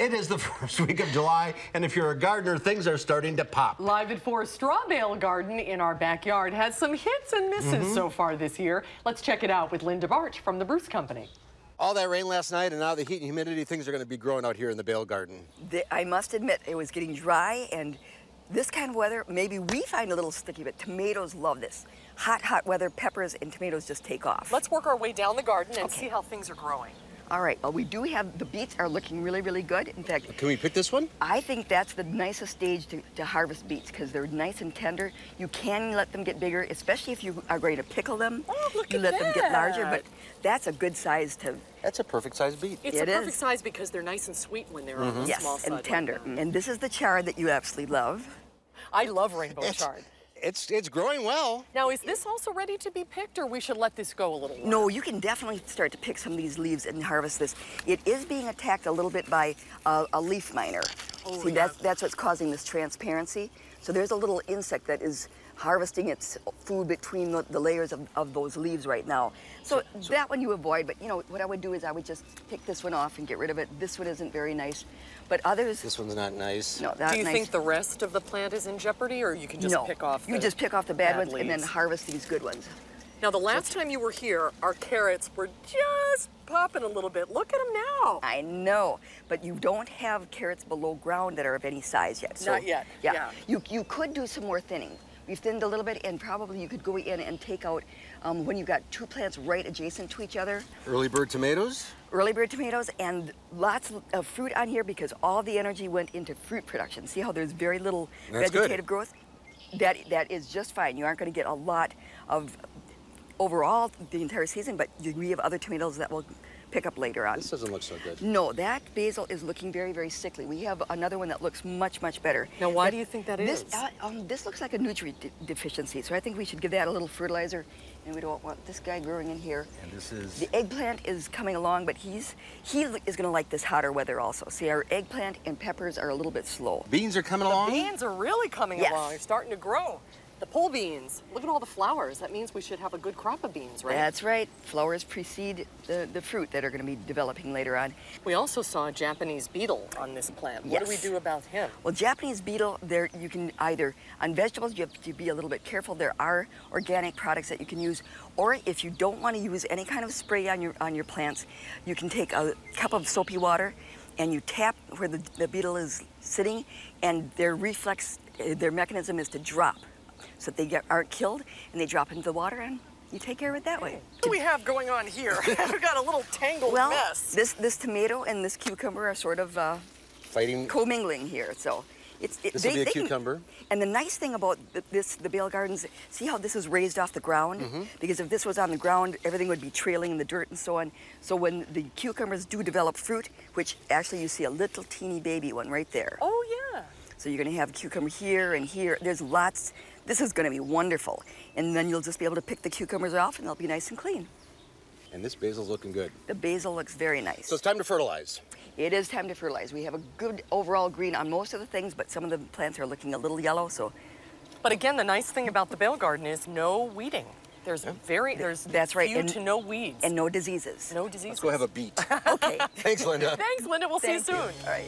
It is the first week of July, and if you're a gardener, things are starting to pop. Live at 4, straw bale garden in our backyard has some hits and misses so far this year. Let's check it out with Linca Barcz from the Barcz Company. All that rain last night and now the heat and humidity, things are going to be growing out here in the bale garden. I must admit, it was getting dry, and this kind of weather, maybe we find a little sticky, but tomatoes love this. Hot weather, peppers and tomatoes just take off. Let's work our way down the garden and see how things are growing. All right, well, we do have, the beets are looking really, really good. In fact, Can we pick this one? I think that's the nicest stage to harvest beets because they're nice and tender. You can let them get bigger, especially if you are going to pickle them. Oh, look you at let them get larger, that. but that's a good size to... That's a perfect size beet. It's a perfect size because they're nice and sweet when they're on the small side. Yes, and tender. Like and this is the chard that you absolutely love. I love rainbow chard. It's growing well. Now, is this also ready to be picked, or we should let this go a little while? No, you can definitely start to pick some of these leaves and harvest this. It is being attacked a little bit by a leaf miner. Oh, See, yeah. that's what's causing this transparency. So there's a little insect that is harvesting its food between the layers of those leaves right now. So that one you avoid, but you know, what I would do is I would just pick this one off and get rid of it. This one isn't very nice, but others... This one's not nice. No, that's Do you nice. think the rest of the plant is in jeopardy, or you can just pick off the you just pick off the bad ones and then leaves? harvest these good ones. Now, the last time you were here, our carrots were just popping a little bit. Look at them now. I know, but you don't have carrots below ground that are of any size yet. So, Not yet, yeah. You could do some more thinning. We've thinned a little bit, and probably you could go in and take out, when you've got two plants right adjacent to each other. Early bird tomatoes? Early bird tomatoes, and lots of fruit on here because all the energy went into fruit production. See how there's very little vegetative growth? That is just fine. You aren't going to get a lot of overall the entire season, but we have other tomatoes that will pick up later on. This doesn't look so good. No, that basil is looking very, very sickly. We have another one that looks much, much better. Now, why do you think that is? This looks like a nutrient deficiency, so I think we should give that a little fertilizer, and we don't want this guy growing in here. And this is... The eggplant is coming along, but he is going to like this hotter weather also. See, our eggplant and peppers are a little bit slow. Beans are coming along? Beans are really coming along. They're starting to grow. The pole beans, look at all the flowers. That means we should have a good crop of beans, right? That's right. Flowers precede the fruit that are going to be developing later on. We also saw a Japanese beetle on this plant. What do we do about him? Well, Japanese beetle, you can either, on vegetables, you have to be a little bit careful. There are organic products that you can use, or if you don't want to use any kind of spray on your plants, you can take a cup of soapy water and you tap where the beetle is sitting, and their mechanism is to drop, so that they aren't killed, and they drop into the water, and you take care of it that way. What do we have going on here? We've got a little tangled mess. This tomato and this cucumber are sort of fighting, commingling here. So this will be a cucumber. And the nice thing about the bale gardens, see how this is raised off the ground? Because if this was on the ground, everything would be trailing in the dirt and so on. So when the cucumbers do develop fruit, which actually you see a little teeny baby one right there. Oh, yeah. So you're going to have cucumber here and here. There's lots. This is going to be wonderful. And then you'll just be able to pick the cucumbers off, and they'll be nice and clean. And this basil's looking good. The basil looks very nice. So it's time to fertilize. It is time to fertilize. We have a good overall green on most of the things, but some of the plants are looking a little yellow, so. But again, the nice thing about the bale garden is no weeding. There's That's right. few to no weeds. And no diseases. No diseases. Let's go have a beet. Okay. Thanks, Linda. Thanks, Linda. We'll see you soon. All right.